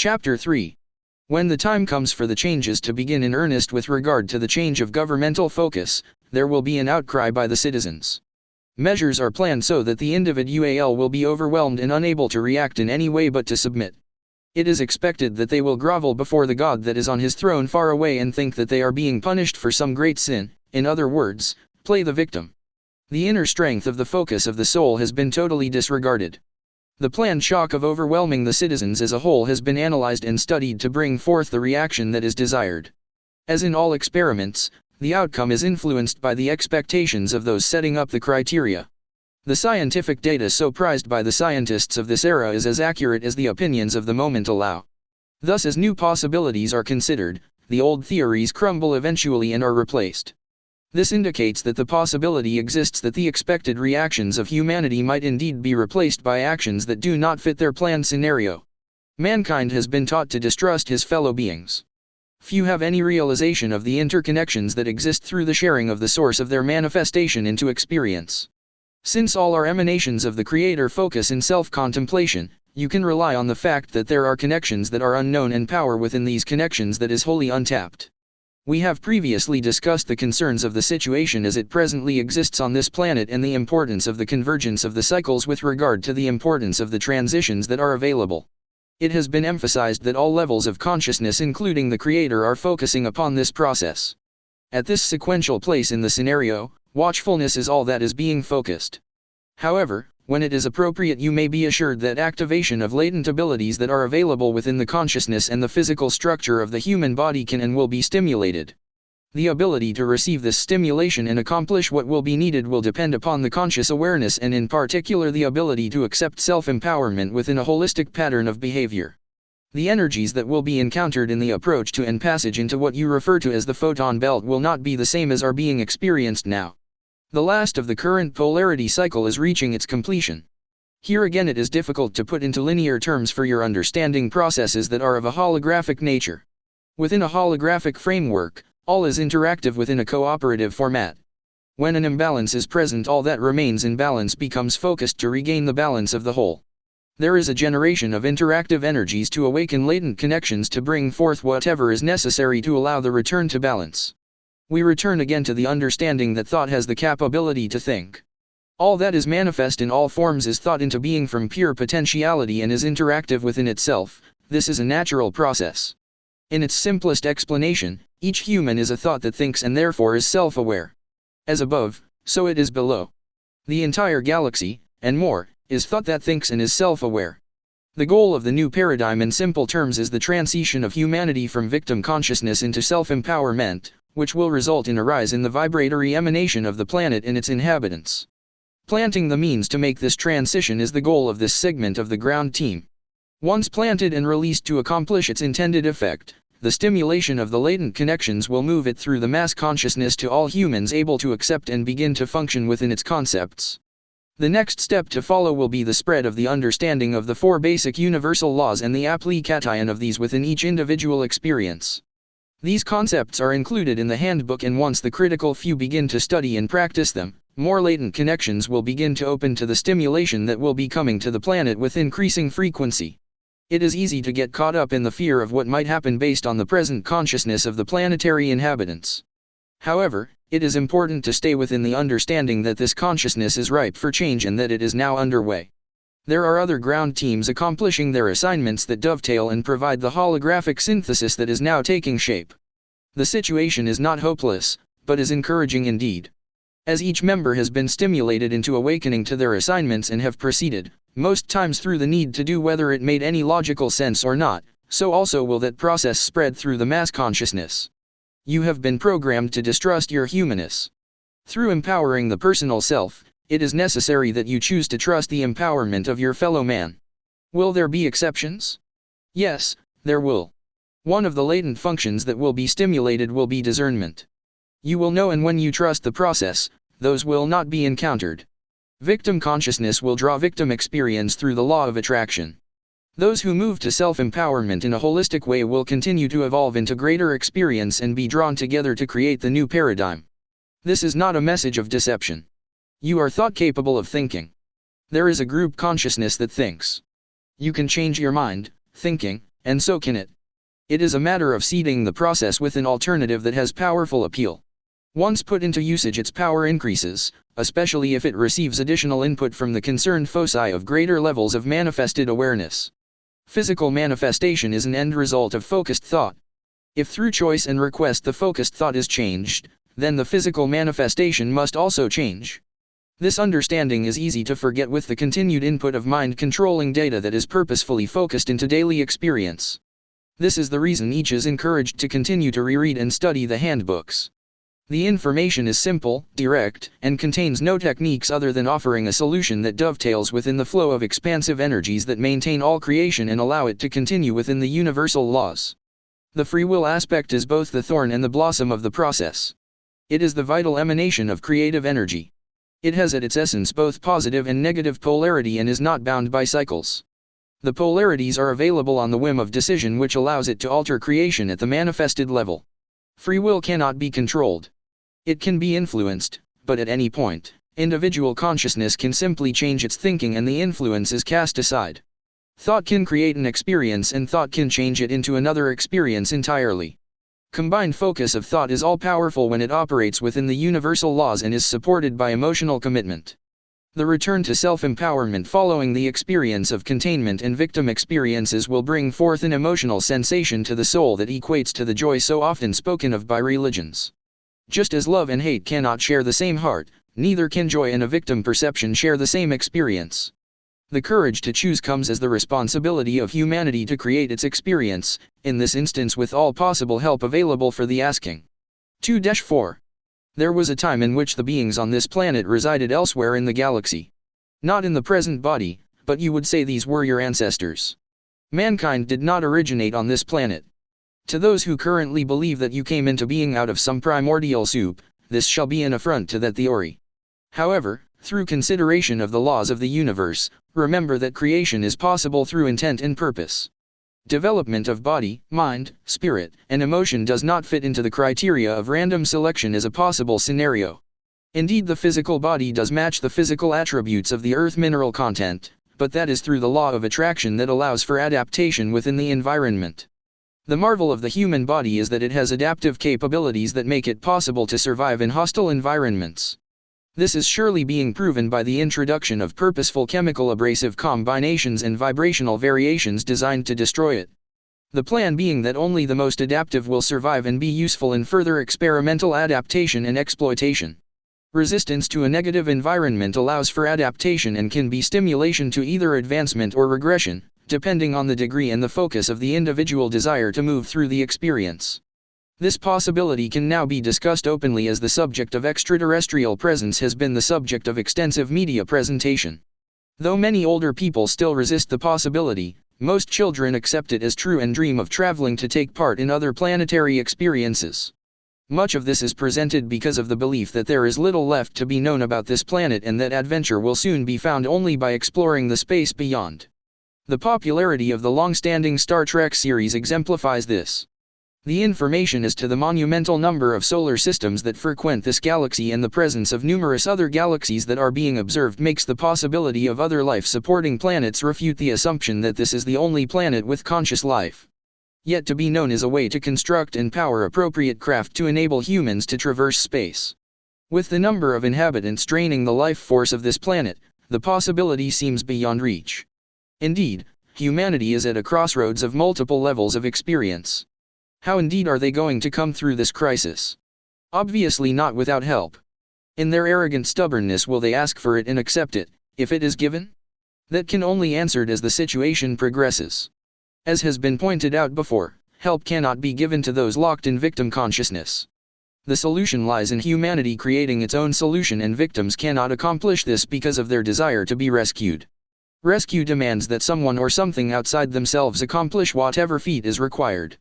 Chapter 3. When the time comes for the changes to begin in earnest with regard to the change of governmental focus, there will be an outcry by the citizens. Measures are planned so that the individual will be overwhelmed and unable to react in any way but to submit. It is expected that they will grovel before the God that is on his throne far away and think that they are being punished for some great sin, in other words, play the victim. The inner strength of the focus of the soul has been totally disregarded. The planned shock of overwhelming the citizens as a whole has been analyzed and studied to bring forth the reaction that is desired. As in all experiments, the outcome is influenced by the expectations of those setting up the criteria. The scientific data so prized by the scientists of this era is as accurate as the opinions of the moment allow. Thus, as new possibilities are considered, the old theories crumble eventually and are replaced. This indicates that the possibility exists that the expected reactions of humanity might indeed be replaced by actions that do not fit their planned scenario. Mankind has been taught to distrust his fellow beings. Few have any realization of the interconnections that exist through the sharing of the source of their manifestation into experience. Since all are emanations of the Creator focus in self-contemplation, you can rely on the fact that there are connections that are unknown and power within these connections that is wholly untapped. We have previously discussed the concerns of the situation as it presently exists on this planet and the importance of the convergence of the cycles with regard to the importance of the transitions that are available. It has been emphasized that all levels of consciousness including the Creator are focusing upon this process. At this sequential place in the scenario, watchfulness is all that is being focused. However, when it is appropriate, you may be assured that activation of latent abilities that are available within the consciousness and the physical structure of the human body can and will be stimulated. The ability to receive this stimulation and accomplish what will be needed will depend upon the conscious awareness and in particular the ability to accept self-empowerment within a holistic pattern of behavior. The energies that will be encountered in the approach to and passage into what you refer to as the photon belt will not be the same as are being experienced now. The last of the current polarity cycle is reaching its completion. Here again it is difficult to put into linear terms for your understanding processes that are of a holographic nature. Within a holographic framework, all is interactive within a cooperative format. When an imbalance is present, all that remains in balance becomes focused to regain the balance of the whole. There is a generation of interactive energies to awaken latent connections to bring forth whatever is necessary to allow the return to balance. We return again to the understanding that thought has the capability to think. All that is manifest in all forms is thought into being from pure potentiality and is interactive within itself. This is a natural process. In its simplest explanation, each human is a thought that thinks and therefore is self-aware. As above, so it is below. The entire galaxy, and more, is thought that thinks and is self-aware. The goal of the new paradigm in simple terms is the transition of humanity from victim consciousness into self-empowerment, which will result in a rise in the vibratory emanation of the planet and its inhabitants. Planting the means to make this transition is the goal of this segment of the ground team. Once planted and released to accomplish its intended effect, the stimulation of the latent connections will move it through the mass consciousness to all humans able to accept and begin to function within its concepts. The next step to follow will be the spread of the understanding of the four basic universal laws and the application of these within each individual experience. These concepts are included in the handbook, and once the critical few begin to study and practice them, more latent connections will begin to open to the stimulation that will be coming to the planet with increasing frequency. It is easy to get caught up in the fear of what might happen based on the present consciousness of the planetary inhabitants. However, it is important to stay within the understanding that this consciousness is ripe for change and that it is now underway. There are other ground teams accomplishing their assignments that dovetail and provide the holographic synthesis that is now taking shape. The situation is not hopeless, but is encouraging indeed. As each member has been stimulated into awakening to their assignments and have proceeded, most times through the need to do whether it made any logical sense or not, so also will that process spread through the mass consciousness. You have been programmed to distrust your humanness. Through empowering the personal self, it is necessary that you choose to trust the empowerment of your fellow man. Will there be exceptions? Yes, there will. One of the latent functions that will be stimulated will be discernment. You will know, and when you trust the process, those will not be encountered. Victim consciousness will draw victim experience through the law of attraction. Those who move to self-empowerment in a holistic way will continue to evolve into greater experience and be drawn together to create the new paradigm. This is not a message of deception. You are thought capable of thinking. There is a group consciousness that thinks. You can change your mind, thinking, And so can it. It is a matter of seeding the process with an alternative that has powerful appeal. Once put into usage, its power increases, especially if it receives additional input from the concerned foci of greater levels of manifested awareness. Physical manifestation is an end result of focused thought. If through choice and request the focused thought is changed, then the physical manifestation must also change. This understanding is easy to forget with the continued input of mind-controlling data that is purposefully focused into daily experience. This is the reason each is encouraged to continue to reread and study the handbooks. The information is simple, direct, and contains no techniques other than offering a solution that dovetails within the flow of expansive energies that maintain all creation and allow it to continue within the universal laws. The free will aspect is both the thorn and the blossom of the process. It is the vital emanation of creative energy. It has at its essence both positive and negative polarity and is not bound by cycles. The polarities are available on the whim of decision, which allows it to alter creation at the manifested level. Free will cannot be controlled. It can be influenced, but at any point, individual consciousness can simply change its thinking and the influence is cast aside. Thought can create an experience and thought can change it into another experience entirely. Combined focus of thought is all-powerful when it operates within the universal laws and is supported by emotional commitment. The return to self-empowerment following the experience of containment and victim experiences will bring forth an emotional sensation to the soul that equates to the joy so often spoken of by religions. Just as love and hate cannot share the same heart, neither can joy and a victim perception share the same experience. The courage to choose comes as the responsibility of humanity to create its experience, in this instance with all possible help available for the asking. 2-4. There was a time in which the beings on this planet resided elsewhere in the galaxy. Not in the present body, but you would say these were your ancestors. Mankind did not originate on this planet. To those who currently believe that you came into being out of some primordial soup, this shall be an affront to that theory. However, through consideration of the laws of the universe, remember that creation is possible through intent and purpose. Development of body, mind, spirit, and emotion does not fit into the criteria of random selection as a possible scenario. Indeed, the physical body does match the physical attributes of the earth mineral content, but that is through the law of attraction that allows for adaptation within the environment. The marvel of the human body is that it has adaptive capabilities that make it possible to survive in hostile environments. This is surely being proven by the introduction of purposeful chemical abrasive combinations and vibrational variations designed to destroy it. The plan being that only the most adaptive will survive and be useful in further experimental adaptation and exploitation. Resistance to a negative environment allows for adaptation and can be stimulation to either advancement or regression, depending on the degree and the focus of the individual desire to move through the experience. This possibility can now be discussed openly as the subject of extraterrestrial presence has been the subject of extensive media presentation. Though many older people still resist the possibility, most children accept it as true and dream of traveling to take part in other planetary experiences. Much of this is presented because of the belief that there is little left to be known about this planet and that adventure will soon be found only by exploring the space beyond. The popularity of the long-standing Star Trek series exemplifies this. The information as to the monumental number of solar systems that frequent this galaxy and the presence of numerous other galaxies that are being observed makes the possibility of other life-supporting planets refute the assumption that this is the only planet with conscious life. Yet to be known is a way to construct and power appropriate craft to enable humans to traverse space. With the number of inhabitants draining the life force of this planet, the possibility seems beyond reach. Indeed, humanity is at a crossroads of multiple levels of experience. How indeed are they going to come through this crisis? Obviously not without help. In their arrogant stubbornness will they ask for it and accept it, if it is given? That can only be answered as the situation progresses. As has been pointed out before, help cannot be given to those locked in victim consciousness. The solution lies in humanity creating its own solution, and victims cannot accomplish this because of their desire to be rescued. Rescue demands that someone or something outside themselves accomplish whatever feat is required.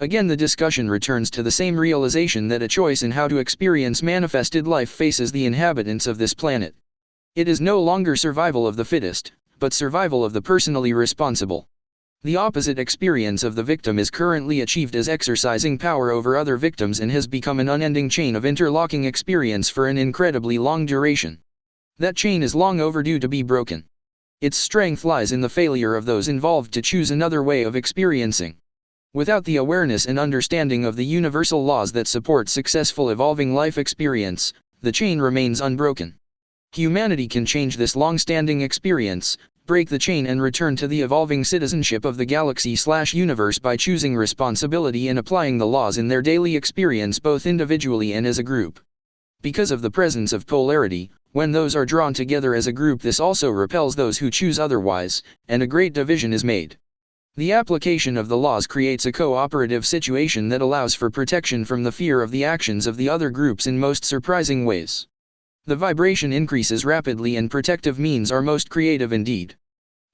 Again, the discussion returns to the same realization that a choice in how to experience manifested life faces the inhabitants of this planet. It is no longer survival of the fittest, but survival of the personally responsible. The opposite experience of the victim is currently achieved as exercising power over other victims and has become an unending chain of interlocking experience for an incredibly long duration. That chain is long overdue to be broken. Its strength lies in the failure of those involved to choose another way of experiencing. Without the awareness and understanding of the universal laws that support successful evolving life experience, the chain remains unbroken. Humanity can change this long-standing experience, break the chain and return to the evolving citizenship of the galaxy/universe by choosing responsibility and applying the laws in their daily experience both individually and as a group. Because of the presence of polarity, when those are drawn together as a group, this also repels those who choose otherwise, and a great division is made. The application of the laws creates a cooperative situation that allows for protection from the fear of the actions of the other groups in most surprising ways. The vibration increases rapidly and protective means are most creative indeed.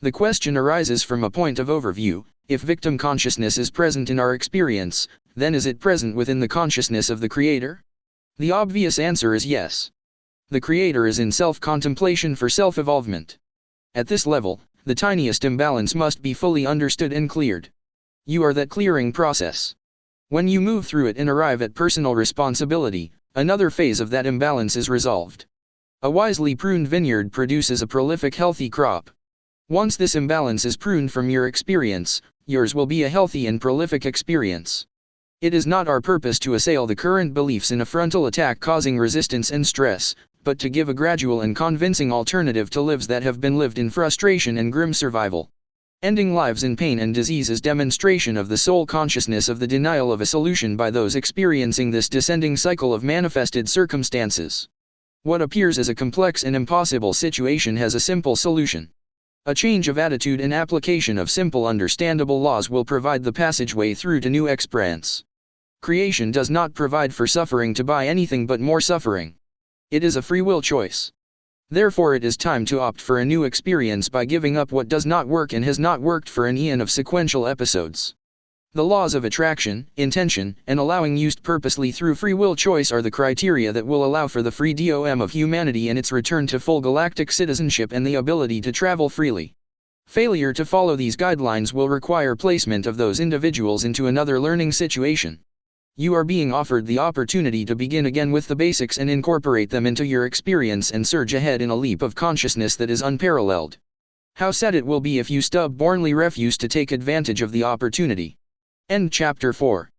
The question arises from a point of overview: if victim consciousness is present in our experience, then is it present within the consciousness of the Creator? The obvious answer is yes. The Creator is in self-contemplation for self-evolvement. At this level, the tiniest imbalance must be fully understood and cleared. You are that clearing process. When you move through it and arrive at personal responsibility, another phase of that imbalance is resolved. A wisely pruned vineyard produces a prolific, healthy crop. Once this imbalance is pruned from your experience, yours will be a healthy and prolific experience. It is not our purpose to assail the current beliefs in a frontal attack causing resistance and stress, but to give a gradual and convincing alternative to lives that have been lived in frustration and grim survival. Ending lives in pain and disease is demonstration of the soul consciousness of the denial of a solution by those experiencing this descending cycle of manifested circumstances. What appears as a complex and impossible situation has a simple solution. A change of attitude and application of simple understandable laws will provide the passageway through to new experience. Creation does not provide for suffering to buy anything but more suffering. It is a free will choice. Therefore it is time to opt for a new experience by giving up what does not work and has not worked for an eon of sequential episodes. The laws of attraction, intention, and allowing used purposely through free will choice are the criteria that will allow for the free DOM of humanity and its return to full galactic citizenship and the ability to travel freely. Failure to follow these guidelines will require placement of those individuals into another learning situation. You are being offered the opportunity to begin again with the basics and incorporate them into your experience and surge ahead in a leap of consciousness that is unparalleled. How sad it will be if you stubbornly refuse to take advantage of the opportunity. End chapter 4.